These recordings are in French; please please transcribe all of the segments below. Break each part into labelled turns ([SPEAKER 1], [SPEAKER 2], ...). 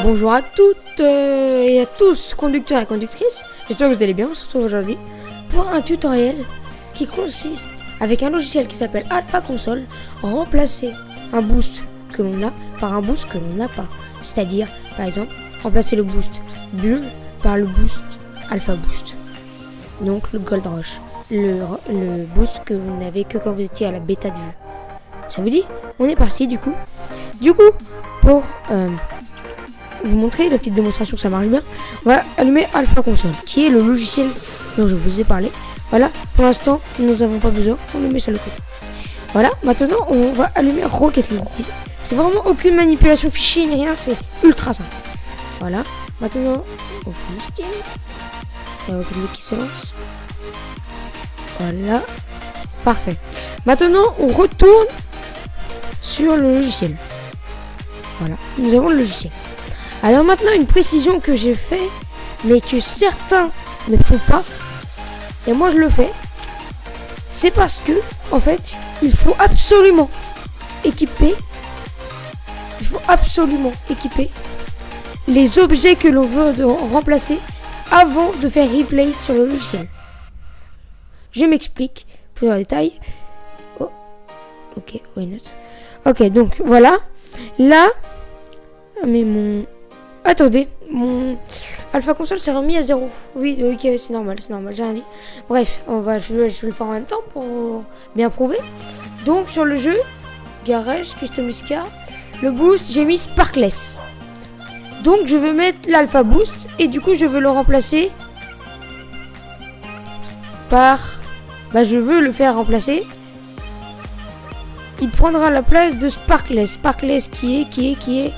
[SPEAKER 1] Bonjour à toutes et à tous, conducteurs et conductrices. J'espère que vous allez bien. On se retrouve aujourd'hui pour un tutoriel qui consiste, avec un logiciel qui s'appelle Alpha Console, remplacer un boost que l'on a par un boost que l'on n'a pas. C'est-à-dire, par exemple, remplacer le boost Bull par le boost Alpha Boost. Donc le Gold Rush, le boost que vous n'avez que quand vous étiez à la bêta du jeu. Ça vous dit? On est parti du coup. Pour vous montrer la petite démonstration que ça marche bien, on va allumer Alpha Console, qui est le logiciel dont je vous ai parlé. Voilà, pour l'instant, nous n'avons pas besoin, on le met sur le côté. Voilà, maintenant, on va allumer Rocket League. C'est vraiment aucune manipulation fichier ni rien, c'est ultra simple. Voilà, maintenant, on ouvre le Steam. Il y a Rocket League qui se lance. Voilà, parfait. Maintenant, on retourne sur le logiciel. Voilà, nous avons le logiciel. Alors maintenant, une précision que j'ai fait, mais que certains ne font pas, et moi je le fais, c'est parce que, en fait, il faut absolument équiper les objets que l'on veut remplacer avant de faire replay sur le logiciel. Je m'explique plus en détail. Oh, ok, why not? Ok, donc voilà. Là, mais attendez, mon Alpha Console s'est remis à 0. Oui, ok, c'est normal, j'ai rien dit. Bref, je vais le faire en même temps pour bien prouver. Donc sur le jeu, Garage, Customise Car, le boost, j'ai mis Sparkless. Donc je veux mettre l'Alpha Boost et du coup je veux le remplacer par... je veux le faire remplacer. Il prendra la place de Sparkless. Sparkless qui est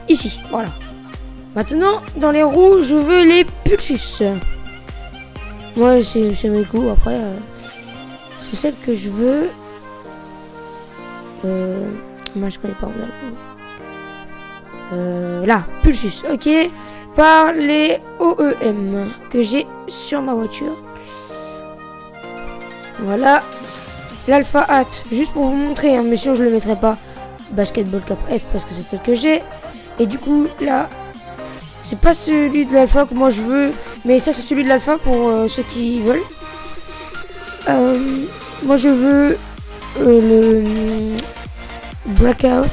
[SPEAKER 1] ici, voilà. Maintenant, dans les roues, je veux les Pulsus. Moi, c'est mes goûts. Après, c'est celle que je veux. Moi, je connais pas. Là, Pulsus, ok. Par les OEM que j'ai sur ma voiture. Voilà. L'Alpha Hat, juste pour vous montrer, hein, mais sinon je le mettrai pas. Basketball Cap F parce que c'est celle que j'ai. Et du coup, là, c'est pas celui de l'Alpha que moi je veux, mais ça c'est celui de l'Alpha pour ceux qui veulent. Moi je veux le Breakout,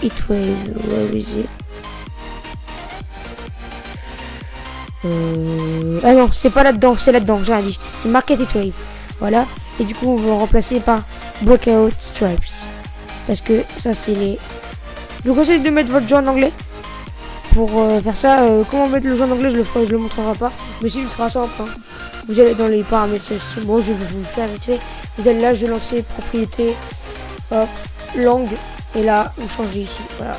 [SPEAKER 1] Heatwave, where is it? Ah non, c'est pas là-dedans, c'est là-dedans, j'ai rien dit. C'est Market Heatwave. Voilà. Et du coup, on va remplacer par Breakout Stripes. Parce que ça, c'est les... Je vous conseille de mettre votre jeu en anglais. Pour faire ça, comment mettre le jeu en anglais, je le montrerai pas. Mais c'est ultra simple. Hein. Vous allez dans les paramètres. Bon, je vais vous le faire vite fait. Vous allez là, je vais lancer propriété. Hop, langue. Et là, vous changez ici. Voilà.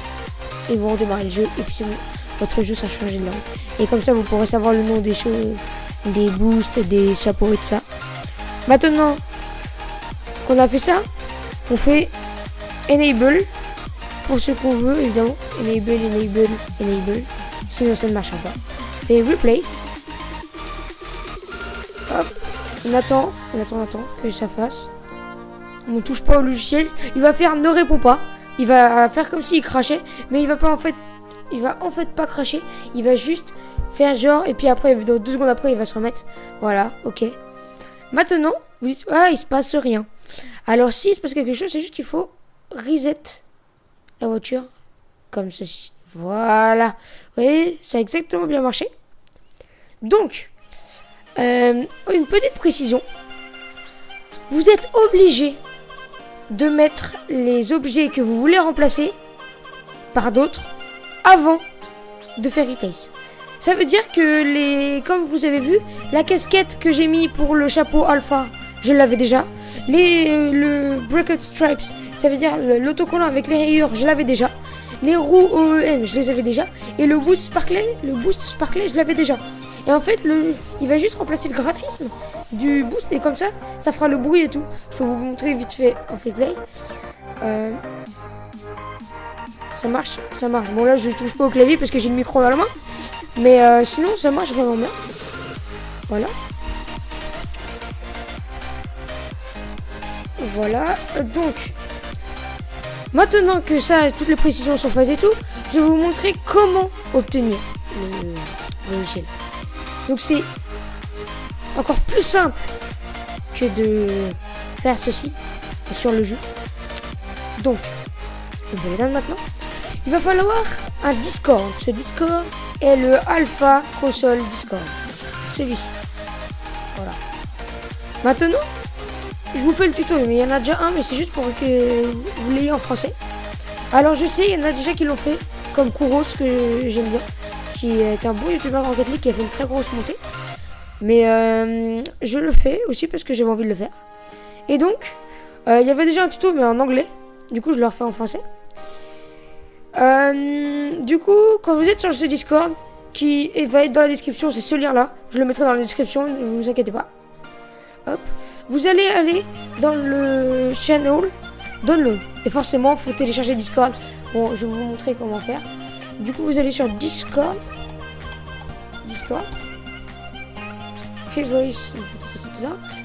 [SPEAKER 1] Et vous redémarrez le jeu. Et puis c'est bon. Votre jeu, ça change de langue. Et comme ça, vous pourrez savoir le nom des choses, des boosts, des chapeaux et tout ça. Maintenant qu'on a fait ça, on fait Enable pour ce qu'on veut, évidemment. Enable. Sinon, ça ne marchera pas. On fait Replace. Hop. On attend que ça fasse. On ne touche pas au logiciel. Il va faire ne répond pas. Il va faire comme s'il crachait, mais il va pas en fait pas cracher, il va juste faire genre, et puis après, 2 secondes après, il va se remettre. Voilà, ok. Maintenant, vous dites, il se passe rien. Alors, si il se passe quelque chose, c'est juste qu'il faut reset la voiture, comme ceci. Voilà. Vous voyez, ça a exactement bien marché. Donc, une petite précision. Vous êtes obligé de mettre les objets que vous voulez remplacer par d'autres avant de faire replace. Ça veut dire que comme vous avez vu, la casquette que j'ai mis pour le chapeau Alpha, je l'avais déjà. Le Breakout Stripes, ça veut dire l'autocollant avec les rayures, je l'avais déjà. Les roues OEM, je les avais déjà. Et le boost sparklet, je l'avais déjà. Et en fait, il va juste remplacer le graphisme du boost et comme ça fera le bruit et tout. Je vais vous montrer vite fait en free play. Ça marche. Bon là je touche pas au clavier parce que j'ai le micro dans la main. Mais sinon ça marche vraiment bien. Voilà. Donc Maintenant que ça, toutes les précisions sont faites et tout, je vais vous montrer comment obtenir le logiciel. Donc c'est encore plus simple que de faire ceci sur le jeu. Donc, je vais l'éteindre maintenant. Il va falloir un Discord. Ce Discord est le Alpha Console Discord. C'est celui-ci. Voilà. Maintenant, je vous fais le tuto, mais il y en a déjà un, mais c'est juste pour que vous l'ayez en français. Alors je sais, il y en a déjà qui l'ont fait, comme Kouros, que j'aime bien, qui est un bon youtubeur en Rocket League, qui a fait une très grosse montée. Mais je le fais aussi parce que j'avais envie de le faire. Et donc, il y avait déjà un tuto, mais en anglais. Du coup, je le refais en français. Du coup, quand vous êtes sur ce Discord, qui va être dans la description, c'est ce lien-là. Je le mettrai dans la description, ne vous inquiétez pas. Hop. Vous allez aller dans le channel download. Et forcément, il faut télécharger Discord. Bon, je vais vous montrer comment faire. Du coup, vous allez sur Discord. Favorites.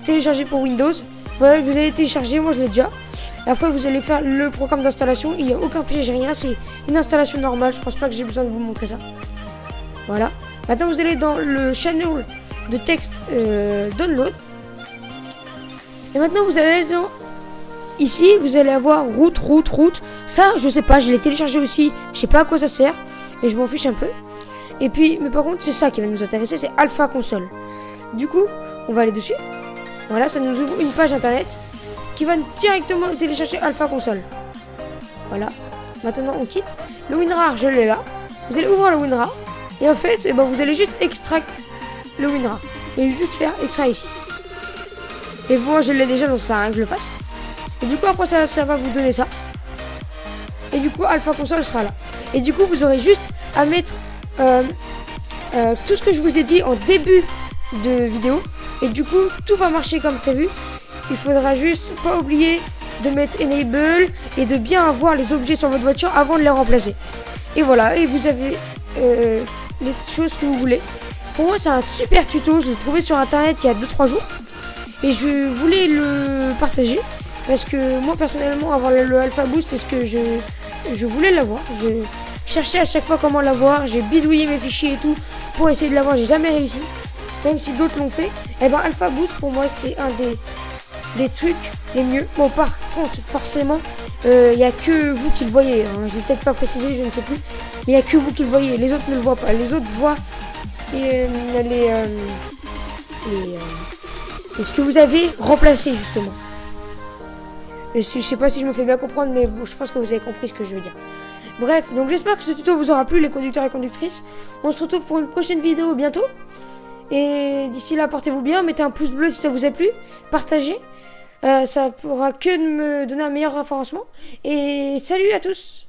[SPEAKER 1] Télécharger pour Windows. Voilà, vous allez télécharger. Moi, je l'ai déjà. Et après, vous allez faire le programme d'installation. Il n'y a aucun piège, rien. C'est une installation normale. Je pense pas que j'ai besoin de vous montrer ça. Voilà. Maintenant, vous allez dans le channel de texte download. Et maintenant, vous allez dans... Ici, vous allez avoir route. Ça, je sais pas, je l'ai téléchargé aussi. Je sais pas à quoi ça sert. Et je m'en fiche un peu. Et puis, mais par contre, c'est ça qui va nous intéresser. C'est Alpha Console. Du coup, on va aller dessus. Voilà, ça nous ouvre une page internet qui va directement télécharger Alpha Console. Voilà. Maintenant, on quitte. Le WinRAR, je l'ai là. Vous allez ouvrir le WinRAR. Et en fait, vous allez juste extract le WinRAR. Et juste faire extrait ici. Et moi, je l'ai déjà, donc ça sert à rien que je le fasse. Et du coup, après, ça va vous donner ça. Et du coup, Alpha Console sera là. Et du coup, vous aurez juste à mettre tout ce que je vous ai dit en début de vidéo. Et du coup, tout va marcher comme prévu. Il faudra juste pas oublier de mettre Enable et de bien avoir les objets sur votre voiture avant de les remplacer. Et voilà, et vous avez les choses que vous voulez. Pour moi, c'est un super tuto. Je l'ai trouvé sur internet il y a 2-3 jours. Et je voulais le partager. Parce que moi, personnellement, avoir le Alpha Boost, c'est ce que je voulais l'avoir. Je cherchais à chaque fois comment l'avoir. J'ai bidouillé mes fichiers et tout pour essayer de l'avoir. J'ai jamais réussi. Même si d'autres l'ont fait. Et ben Alpha Boost, pour moi, c'est un des trucs les mieux. Bon, par contre, forcément, il n'y a que vous qui le voyez. Hein. Je vais peut-être pas préciser, je ne sais plus. Mais il n'y a que vous qui le voyez. Les autres ne le voient pas. Les autres voient et ce que vous avez remplacé, justement. Je sais pas si je me fais bien comprendre, mais bon, je pense que vous avez compris ce que je veux dire. Bref, donc j'espère que ce tuto vous aura plu, les conducteurs et conductrices. On se retrouve pour une prochaine vidéo bientôt. Et d'ici là, portez-vous bien, mettez un pouce bleu si ça vous a plu, partagez. Ça pourra que de me donner un meilleur référencement. Et salut à tous!